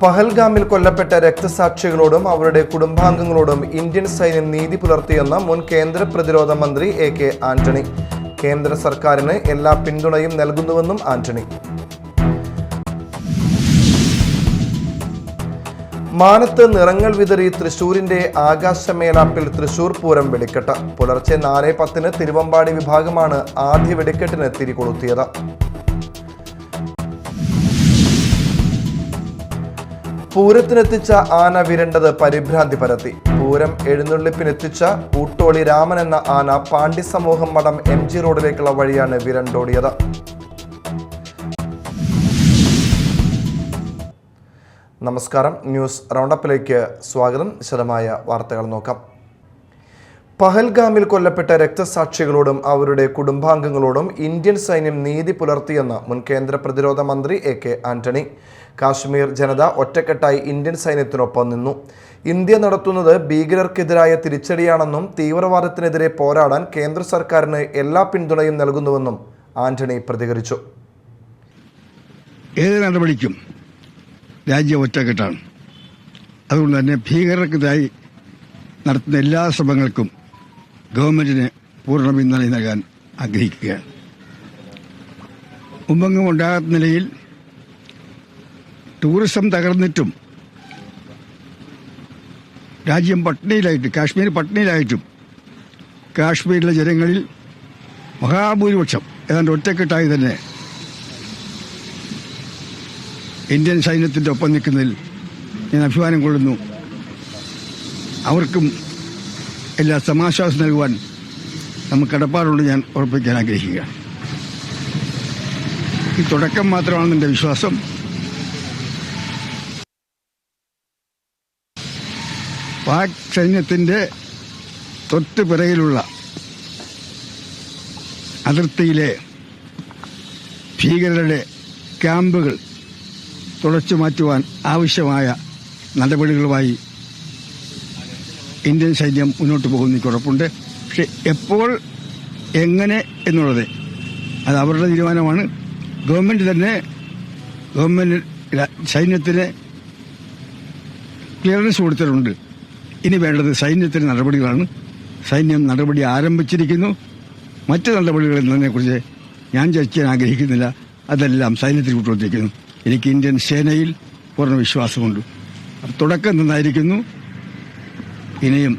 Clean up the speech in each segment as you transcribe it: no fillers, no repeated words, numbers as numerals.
പഹൽഗാമിൽ കൊല്ലപ്പെട്ട രക്തസാക്ഷികളോടും അവരുടെ കുടുംബാംഗങ്ങളോടും ഇന്ത്യൻ സൈന്യം നീതി പുലർത്തിയെന്ന് മുൻ കേന്ദ്ര പ്രതിരോധ മന്ത്രി AK ആന്റണി. കേന്ദ്ര സർക്കാരിന് എല്ലാ പിന്തുണയും നൽകുന്നുവെന്നും ആന്റണി. മാനത്ത് നിറങ്ങൾ വിതറി തൃശൂരിന്റെ ആകാശമേലാപ്പിൽ തൃശൂർ പൂരം വെടിക്കെട്ട്. പുലർച്ചെ 4:10 തിരുവമ്പാടി വിഭാഗമാണ് ആദ്യ വെടിക്കെട്ടിന് തിരികൊളുത്തിയത്. പൂരത്തിനെത്തിച്ച ആന വിരണ്ടത് പരിഭ്രാന്തി പരത്തി. പൂരം എഴുന്നള്ളിപ്പിനെത്തിച്ച ഊട്ടോളി രാമൻ എന്ന ആന പാണ്ഡ്യ സമൂഹം മഠം MG റോഡിലേക്കുള്ള വഴിയാണ് വിരണ്ടോടിയത്. നമസ്കാരം, ന്യൂസ് റൗണ്ടപ്പിലേക്ക് സ്വാഗതം. വിശദമായ വാർത്തകൾ നോക്കാം. പഹൽഗാമിൽ കൊല്ലപ്പെട്ട രക്തസാക്ഷികളോടും അവരുടെ കുടുംബാംഗങ്ങളോടും ഇന്ത്യൻ സൈന്യം നീതി പുലർത്തിയെന്ന് മുൻ കേന്ദ്ര പ്രതിരോധ മന്ത്രി AK ആന്റണി. കാശ്മീർ ജനത ഒറ്റക്കെട്ടായി ഇന്ത്യൻ സൈന്യത്തിനൊപ്പം നിന്നു. ഇന്ത്യ നടത്തുന്നത് ഭീകരർക്കെതിരായ തിരിച്ചടിയാണെന്നും തീവ്രവാദത്തിനെതിരെ പോരാടാൻ കേന്ദ്ര സർക്കാരിന് എല്ലാ പിന്തുണയും നൽകുന്നുവെന്നും ആന്റണി പ്രതികരിച്ചു. ഏത് നടപടിക്കും രാജ്യം ഒറ്റക്കെട്ടാണ്. അതുകൊണ്ട് തന്നെ ഭീകരർക്കെതിരായി നടത്തുന്ന എല്ലാ ശ്രമങ്ങൾക്കും ഗവൺമെന്റിന് പൂർണ്ണ പിന്തുണ നൽകാൻ ആഗ്രഹിക്കുകയാണ്. മുമ്പെങ്ങും ഉണ്ടാകാത്ത നിലയിൽ ടൂറിസം തകർന്നിട്ടും രാജ്യം പട്ടിണിയിലായിട്ട്, കാശ്മീർ പട്ടിണിയിലായിട്ടും കാശ്മീരിലെ ജനങ്ങളിൽ മഹാഭൂരിപക്ഷം ഏതാണ്ട് ഒറ്റക്കെട്ടായി തന്നെ ഇന്ത്യൻ സൈന്യത്തിൻ്റെ ഒപ്പം നിൽക്കുന്നതിൽ ഞാൻ അഭിമാനം കൊള്ളുന്നു. അവർക്കും എല്ലാ സമാശ്വാസം നൽകുവാൻ നമുക്ക് കടപ്പാടുണ്ട് ഞാൻ ഉറപ്പിക്കാൻ ആഗ്രഹിക്കുകയാണ്. ഈ തുടക്കം മാത്രമാണെന്ന് എൻ്റെ വിശ്വാസം. പാക് സൈന്യത്തിൻ്റെ തൊട്ട് പിറകിലുള്ള അതിർത്തിയിലെ ഭീകരരുടെ ക്യാമ്പുകൾ തുടച്ചു മാറ്റുവാൻ ആവശ്യമായ നടപടികളുമായി ഇന്ത്യൻ സൈന്യം മുന്നോട്ട് പോകുന്ന എനിക്ക് ഉറപ്പുണ്ട്. പക്ഷെ എപ്പോൾ, എങ്ങനെ എന്നുള്ളത് അത് അവരുടെ തീരുമാനമാണ്. ഗവൺമെന്റ് സൈന്യത്തിന് ക്ലിയറൻസ് കൊടുത്തിട്ടുണ്ട്. ഇനി വേണ്ടത് സൈന്യത്തിൻ്റെ നടപടികളാണ്. സൈന്യം നടപടി ആരംഭിച്ചിരിക്കുന്നു. മറ്റ് നടപടികൾ എന്നതിനെക്കുറിച്ച് ഞാൻ ചർച്ച ചെയ്യാൻ ആഗ്രഹിക്കുന്നില്ല. അതെല്ലാം സൈന്യത്തിൽ വിട്ടുകൊണ്ടിരിക്കുന്നു. എനിക്ക് ഇന്ത്യൻ സേനയിൽ പൂർണ്ണ വിശ്വാസമുണ്ട്. തുടക്കം നന്നായിരിക്കുന്നു. ഇനിയും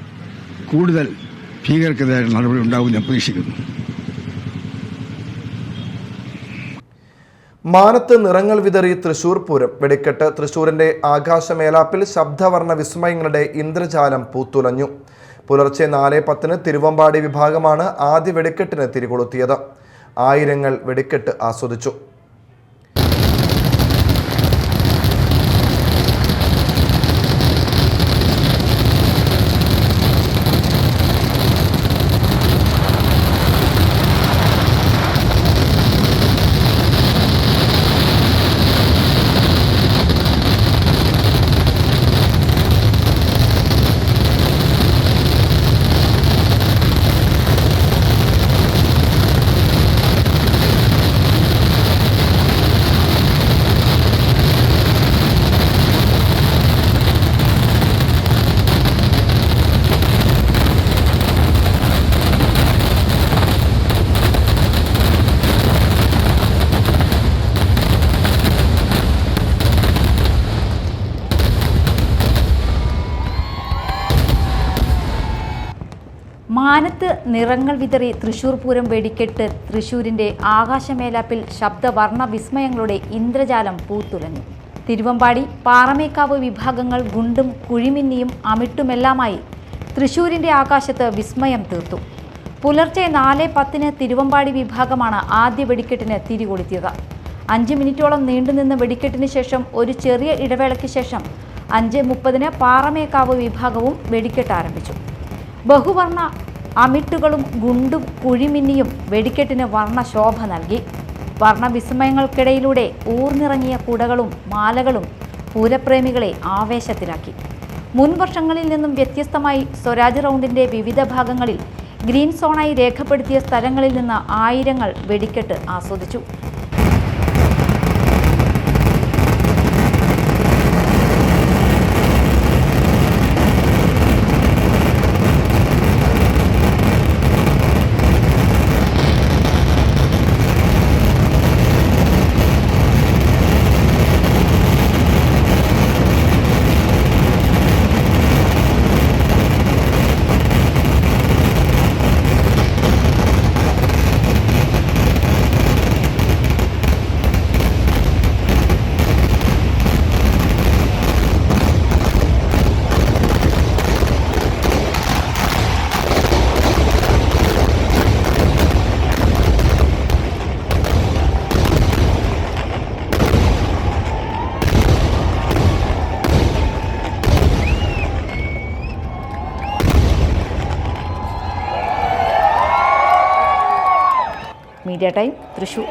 കൂടുതൽ ഭീകരർക്കെതിരായ നടപടി ഉണ്ടാവും ഞാൻ പ്രതീക്ഷിക്കുന്നു. മാനത്ത് നിറങ്ങൾ വിതറി തൃശൂർ പൂരം വെടിക്കെട്ട്. തൃശൂരിന്റെ ആകാശമേലാപ്പിൽ ശബ്ദവർണ്ണ വിസ്മയങ്ങളുടെ ഇന്ദ്രജാലം പൂത്തുലഞ്ഞു. പുലർച്ചെ 4:10 തിരുവമ്പാടി വിഭാഗമാണ് ആദ്യ വെടിക്കെട്ടിന് തിരികൊളുത്തിയത്. ആയിരങ്ങൾ വെടിക്കെട്ട് ആസ്വദിച്ചു. മാനത്ത് നിറങ്ങൾ വിതറി തൃശൂർ പൂരം വെടിക്കെട്ട്. തൃശൂരിന്റെ ആകാശമേലാപ്പിൽ ശബ്ദവർണ്ണ വിസ്മയങ്ങളുടെ ഇന്ദ്രജാലം പൂത്തുലഞ്ഞു. തിരുവമ്പാടി, പാറമേക്കാവ് വിഭാഗങ്ങൾ ഗുണ്ടും കുഴിമിന്നിയും അമിട്ടുമെല്ലാമായി തൃശൂരിന്റെ ആകാശത്ത് വിസ്മയം തീർത്തു. പുലർച്ചെ 4:10 തിരുവമ്പാടി വിഭാഗമാണ് ആദ്യ വെടിക്കെട്ടിന് തിരികൊളുത്തിയത്. 5 മിനിറ്റോളം നീണ്ടുനിന്ന വെടിക്കെട്ടിന് ശേഷം ഒരു ചെറിയ ഇടവേളയ്ക്ക് ശേഷം 5:30 പാറമേക്കാവ് വിഭാഗവും വെടിക്കെട്ട് ആരംഭിച്ചു. ബഹുവർണ്ണ അമിട്ടുകളും ഗുണ്ടും കുഴിമിന്നിയും വെടിക്കെട്ടിന് വർണ്ണശോഭ നൽകി. വർണ്ണവിസ്മയങ്ങൾക്കിടയിലൂടെ ഊർന്നിറങ്ങിയ കുടകളും മാലകളും പൂരപ്രേമികളെ ആവേശത്തിലാക്കി. മുൻ വർഷങ്ങളിൽ നിന്നും വ്യത്യസ്തമായി സ്വരാജ് റൗണ്ടിന്റെ വിവിധ ഭാഗങ്ങളിൽ ഗ്രീൻ സോണായി രേഖപ്പെടുത്തിയ സ്ഥലങ്ങളിൽ നിന്ന് ആയിരങ്ങൾ വെടിക്കെട്ട് ആസ്വദിച്ചു. Media time Thrissur.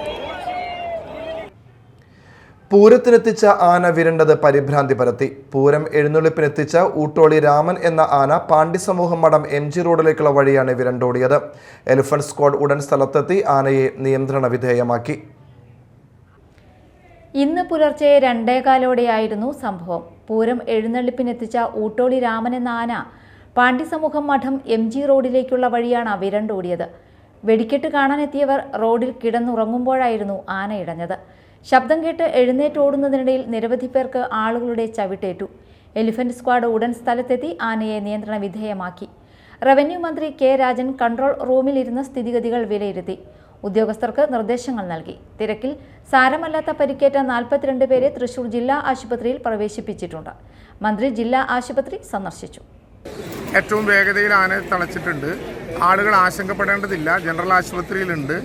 പൂരത്തിനെത്തിച്ച ആന വിരണ്ടത് പരിഭ്രാന്തി പരത്തി. പൂരം എഴുന്നള്ളിപ്പിനെത്തിച്ച ഊട്ടോളി രാമൻ എന്ന ആന പാണ്ഡ്യസമൂഹം മഠം MG റോഡിലേക്കുള്ള വഴിയാണ് വിരണ്ടോടിയത്. എലിഫന്റ് സ്ക്വാഡ് ഉടൻ സ്ഥലത്തെത്തി ആനയെ നിയന്ത്രണ വിധേയമാക്കി. ഇന്ന് പുലർച്ചെ 2:15 സംഭവം. പൂരം എഴുന്നള്ളിപ്പിനെത്തിച്ച ഊട്ടോളി രാമൻ എന്ന ആന പാണ്ഡ്യസമൂഹം മഠം MG റോഡിലേക്കുള്ള വഴിയാണ് വിരണ്ടോടിയത്. വെടിക്കെട്ട് കാണാനെത്തിയവർ റോഡിൽ കിടന്നുറങ്ങുമ്പോഴായിരുന്നു ആന ഇടഞ്ഞത്. ശബ്ദം കേട്ട് എഴുന്നേറ്റോടുന്നതിനിടയിൽ നിരവധി പേർക്ക് ആളുകളുടെ ചവിട്ടേറ്റു. എലിഫന്റ് സ്ക്വാഡ് ഉടൻ സ്ഥലത്തെത്തി ആനയെ നിയന്ത്രണ വിധേയമാക്കി. റവന്യൂ മന്ത്രി K. രാജൻ കൺട്രോൾ റൂമിലിരുന്ന് സ്ഥിതിഗതികൾ വിലയിരുത്തി. ഉദ്യോഗസ്ഥർക്ക് നിർദ്ദേശങ്ങൾ നൽകി. തിരക്കിൽ സാരമല്ലാത്ത പരിക്കേറ്റ 42 പേരെ തൃശൂർ ജില്ലാ ആശുപത്രിയിൽ പ്രവേശിപ്പിച്ചിട്ടുണ്ട്. മന്ത്രി ജില്ലാ ആശുപത്രി സന്ദർശിച്ചു. ഏറ്റവും വേഗതയിൽ ആന തളച്ചിട്ടുണ്ട്. ആളുകൾ ആശങ്കപ്പെടേണ്ടതില്ല. ജനറൽ ആശുപത്രിയിലുണ്ട്.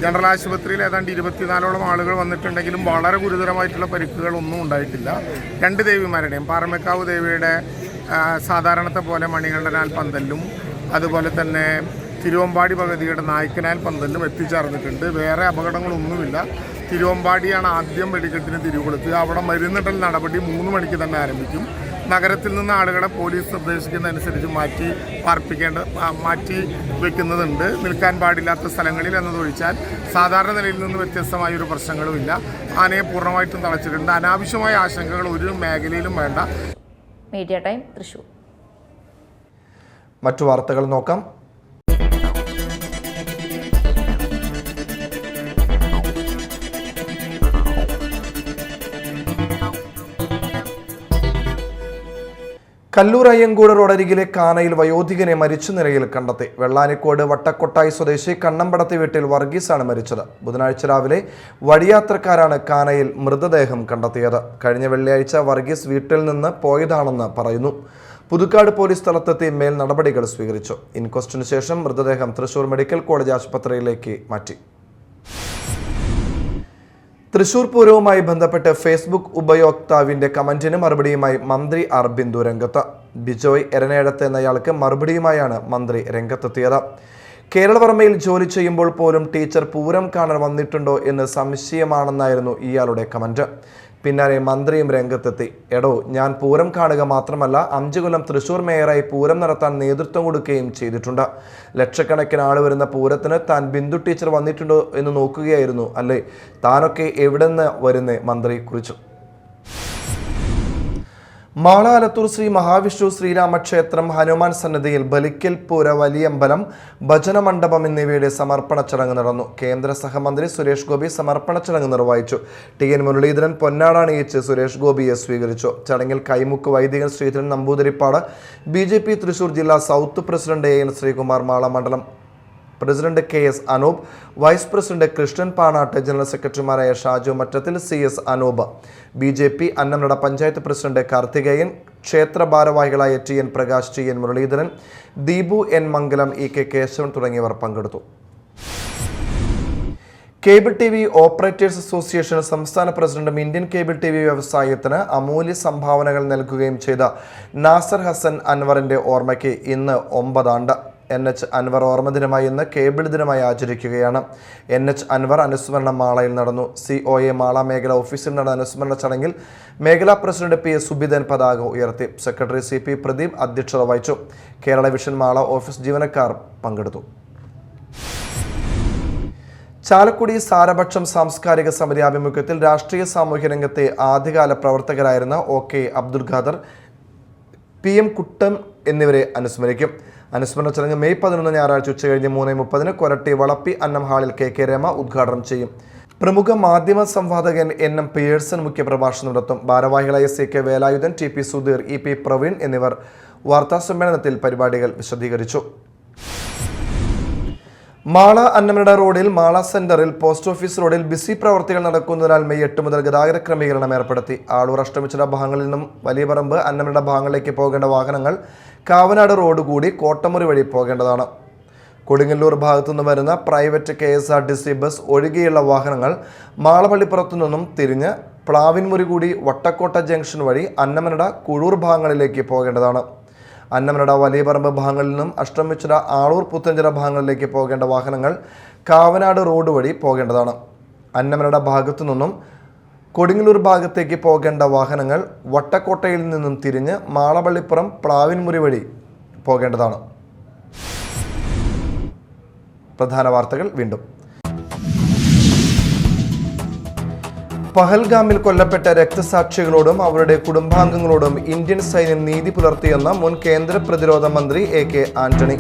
ജനറൽ ആശുപത്രിയിൽ ഏതാണ്ട് 24ഓളം ആളുകൾ വന്നിട്ടുണ്ടെങ്കിലും വളരെ ഗുരുതരമായിട്ടുള്ള പരിക്കുകളൊന്നും ഉണ്ടായിട്ടില്ല. 2 ദേവിമാരുടെയും പാറമേക്കാവ് ദേവിയുടെ സാധാരണത്തെ പോലെ മണികണ്ഠനാൽ പന്തലും അതുപോലെ തന്നെ തിരുവമ്പാടി ഭഗവതിയുടെ നായ്ക്കനാൽ പന്തലും എത്തിച്ചേർന്നിട്ടുണ്ട്. വേറെ അപകടങ്ങളൊന്നുമില്ല. തിരുവമ്പാടിയാണ് ആദ്യം വെടിക്കെട്ടിന് തിരികൊളുത്തുക. അവിടെ മരുന്നിടൽ നടപടി 3 മണിക്ക് തന്നെ ആരംഭിക്കും. നഗരത്തിൽ നിന്ന് ആളുകളെ പോലീസ് നിർദ്ദേശിക്കുന്നതനുസരിച്ച് മാറ്റി വെക്കുന്നതുണ്ട്. നിൽക്കാൻ പാടില്ലാത്ത സ്ഥലങ്ങളിൽ എന്നതൊഴിച്ചാൽ സാധാരണ നിലയിൽ നിന്ന് വ്യത്യസ്തമായ ഒരു പ്രശ്നങ്ങളുമില്ല. ആനയെ പൂർണ്ണമായിട്ടും തളച്ചിട്ടുണ്ട്. അനാവശ്യമായ ആശങ്കകൾ ഒരു മേഖലയിലും വേണ്ട. Media time Thrissur. മറ്റു വാർത്തകൾ നോക്കാം. കല്ലൂർ അയ്യങ്കോട് റോഡരികിലെ കാനയിൽ വയോധികനെ മരിച്ച നിലയിൽ കണ്ടെത്തി. വെള്ളാനിക്കോട് വട്ടക്കൊട്ടായി സ്വദേശി കണ്ണമ്പടത്തി വീട്ടിൽ വർഗീസാണ് മരിച്ചത്. ബുധനാഴ്ച രാവിലെ വഴിയാത്രക്കാരാണ് കാനയിൽ മൃതദേഹം കണ്ടെത്തിയത്. കഴിഞ്ഞ വെള്ളിയാഴ്ച വർഗീസ് വീട്ടിൽ നിന്ന് പോയതാണെന്ന് പറയുന്നു. പുതുക്കാട് പോലീസ് സ്ഥലത്തെത്തി മേൽ നടപടികൾ സ്വീകരിച്ചു. ഇൻക്വസ്റ്റിന് ശേഷം മൃതദേഹം തൃശൂർ മെഡിക്കൽ കോളേജ് ആശുപത്രിയിലേക്ക് മാറ്റി. തൃശൂർ പൂരവുമായി ബന്ധപ്പെട്ട് ഫേസ്ബുക്ക് ഉപയോക്താവിന്റെ കമന്റിന് മറുപടിയുമായി മന്ത്രി ആർ ബിന്ദു രംഗത്ത്. ബിജോയ് എരനേഴത്ത് എന്നയാൾക്ക് മറുപടിയുമായാണ് മന്ത്രി രംഗത്തെത്തിയത്. കേരളവർമ്മയിൽ ജോലി ചെയ്യുമ്പോൾ പോലും ടീച്ചർ പൂരം കാണാൻ വന്നിട്ടുണ്ടോ എന്ന് സംശയമാണെന്നായിരുന്നു ഇയാളുടെ കമന്റ്. പിന്നാലെ മന്ത്രിയും രംഗത്തെത്തി. എടോ, ഞാൻ പൂരം കാണുക മാത്രമല്ല 5 കൊല്ലം തൃശൂർ മേയറായി പൂരം നടത്താൻ നേതൃത്വം കൊടുക്കുകയും ചെയ്തിട്ടുണ്ട്. ലക്ഷക്കണക്കിന് ആൾ വരുന്ന പൂരത്തിന് താൻ ബിന്ദു ടീച്ചർ വന്നിട്ടുണ്ടോ എന്ന് നോക്കുകയായിരുന്നു അല്ലേ? താനൊക്കെ എവിടെ നിന്ന് വരുന്നേ? മന്ത്രി കുറിച്ചു. മാള ആലത്തൂർ ശ്രീ മഹാവിഷ്ണു ശ്രീരാമക്ഷേത്രം ഹനുമാൻ സന്നിധിയിൽ ബലിക്കൽ പൂര വലിയമ്പലം ഭജന മണ്ഡപം എന്നിവയുടെ സമർപ്പണ ചടങ്ങ് നടന്നു. കേന്ദ്ര സഹമന്ത്രി സുരേഷ് ഗോപി സമർപ്പണ ചടങ്ങ് നിർവഹിച്ചു. TN മുരളീധരൻ പൊന്നാടണിയിച്ച് സുരേഷ് ഗോപിയെ സ്വീകരിച്ചു. ചടങ്ങിൽ കൈമുക്ക് വൈദികൻ ശ്രീധരൻ നമ്പൂതിരിപ്പാട്, BJP തൃശൂർ ജില്ലാ south president AN Sreekumar, Mala മണ്ഡലം president KS Anoop, vice president Krishnan Panat, general സെക്രട്ടറിമാരായ Shaju Mattathil, CS Anoop, BJP Annamanada panchayat president Karthikeyan, ക്ഷേത്ര ഭാരവാഹികളായ TN Prakash, TN Muraleedharan, Deepu N മംഗലം, EK കേശവൻ തുടങ്ങിയവർ പങ്കെടുത്തു. കേബിൾ TV ഓപ്പറേറ്റേഴ്സ് അസോസിയേഷൻ സംസ്ഥാന പ്രസിഡന്റും ഇന്ത്യൻ കേബിൾ TV വ്യവസായത്തിന് അമൂല്യ സംഭാവനകൾ നൽകുകയും ചെയ്ത നാസർ ഹസൻ അൻവറിന്റെ ഓർമ്മയ്ക്ക് ഇന്ന് 9 ആണ്ട്. NH അൻവർ ഓർമ്മദിനമായി ഇന്ന് കേബിൾ ദിനമായി ആചരിക്കുകയാണ്. NH അൻവർ അനുസ്മരണം മാളയിൽ നടന്നു. COA മാള മേഖല ഓഫീസിൽ നടന്ന അനുസ്മരണ ചടങ്ങിൽ മേഖലാ പ്രസിഡന്റ് PS സുബിധൻ പതാക ഉയർത്തി. സെക്രട്ടറി CP പ്രദീപ് അധ്യക്ഷത വഹിച്ചു. കേരള വിഷൻ മാള ഓഫീസ് ജീവനക്കാർ പങ്കെടുത്തു. ചാലക്കുടി സാരഭക്ഷം സാംസ്കാരിക സമിതി ആഭിമുഖ്യത്തിൽ രാഷ്ട്രീയ സാമൂഹ്യ രംഗത്തെ ആദ്യകാല പ്രവർത്തകരായിരുന്ന OK അബ്ദുൽ ഖാദർ, PM കുട്ടം എന്നിവരെ അനുസ്മരിക്കും. അനുസ്മരണ ചടങ്ങ് മെയ് 11 ഞായറാഴ്ച ഉച്ചകഴിഞ്ഞ് 3:30 കൊരട്ടി വളപ്പി അന്നം ഹാളിൽ KK രമ ഉദ്ഘാടനം ചെയ്യും. പ്രമുഖ മാധ്യമ സംവാദകൻ NM പിയേഴ്സൺ മുഖ്യപ്രഭാഷണം നടത്തും. ഭാരവാഹികളായ CK Velayudhan, TP Sudheer, EP Praveen എന്നിവർ വാർത്താസമ്മേളനത്തിൽ പരിപാടികൾ വിശദീകരിച്ചു. മാള അന്നമനട റോഡിൽ മാള സെന്ററിൽ പോസ്റ്റ് ഓഫീസ് റോഡിൽ ബിസി പ്രവർത്തികൾ നടക്കുന്നതിനാൽ മെയ് 8 മുതൽ ഗതാഗത ക്രമീകരണം ഏർപ്പെടുത്തി. ആളൂർ അഷ്ടമിച്ചിട ഭാഗങ്ങളിൽ നിന്നും വലിയപറമ്പ് അന്നമനട ഭാഗങ്ങളിലേക്ക് പോകേണ്ട വാഹനങ്ങൾ കാവനാട് റോഡ് കൂടി കോട്ടമുറി വഴി പോകേണ്ടതാണ്. കൊടുങ്ങല്ലൂർ ഭാഗത്തുനിന്ന് വരുന്ന പ്രൈവറ്റ് KSRTC ബസ് ഒഴികെയുള്ള വാഹനങ്ങൾ മാളപ്പള്ളിപ്പുറത്തു നിന്നും തിരിഞ്ഞ് പ്ലാവിൻമുറി കൂടി വട്ടക്കോട്ട ജംഗ്ഷൻ വഴി അന്നമനട കുഴൂർ ഭാഗങ്ങളിലേക്ക് പോകേണ്ടതാണ്. അന്നമനട വലിയപറമ്പ് ഭാഗങ്ങളിൽ നിന്നും അഷ്ടമിച്ചിറ ആളൂർ പുത്തഞ്ചിറ ഭാഗങ്ങളിലേക്ക് പോകേണ്ട വാഹനങ്ങൾ കാവനാട് റോഡ് വഴി പോകേണ്ടതാണ്. അന്നമനട ഭാഗത്തു നിന്നും കൊടുങ്ങല്ലൂർ ഭാഗത്തേക്ക് പോകേണ്ട വാഹനങ്ങൾ വട്ടക്കോട്ടയിൽ നിന്നും തിരിഞ്ഞ് മാളവള്ളിപ്പുറം പ്ലാവിൻമുറി വഴി പോകേണ്ടതാണ്. പ്രധാന വാർത്തകൾ വീണ്ടും. പഹൽഗാമിൽ കൊല്ലപ്പെട്ട രക്തസാക്ഷികളോടും അവരുടെ കുടുംബാംഗങ്ങളോടും ഇന്ത്യൻ സൈന്യം നീതി പുലർത്തിയെന്ന് മുൻ കേന്ദ്ര പ്രതിരോധ മന്ത്രി AK ആന്റണി.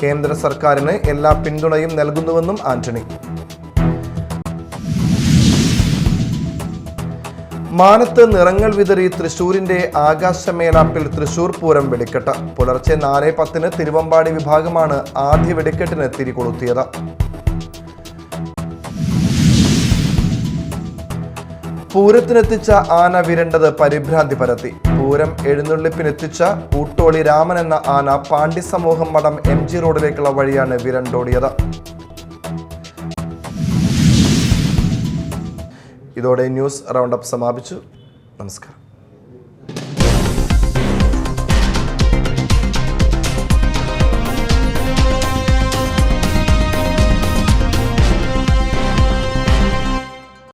കേന്ദ്ര സർക്കാരിന് എല്ലാ പിന്തുണയും നൽകുന്നുവെന്നും ആന്റണി. മാനത്ത് നിറങ്ങൾ വിതറി തൃശൂരിന്റെ ആകാശമേലാപ്പിൽ തൃശൂർ പൂരം വെടിക്കെട്ട്. പുലർച്ചെ 4:10 തിരുവമ്പാടി വിഭാഗമാണ് ആദ്യ വെടിക്കെട്ടിന് തിരികൊളുത്തിയത്. പൂരത്തിനെത്തിച്ച ആന വിരണ്ടത് പരിഭ്രാന്തി പരത്തി. പൂരം എഴുന്നള്ളിപ്പിനെത്തിച്ച ഊട്ടോളി രാമൻ എന്ന ആന പാണ്ഡ്യ സമൂഹം മഠം MG റോഡിലേക്കുള്ള വഴിയാണ് വിരണ്ടോടിയത്. ഇതോടെ ന്യൂസ് റൗണ്ടപ്പ് സമാപിച്ചു. നമസ്കാരം.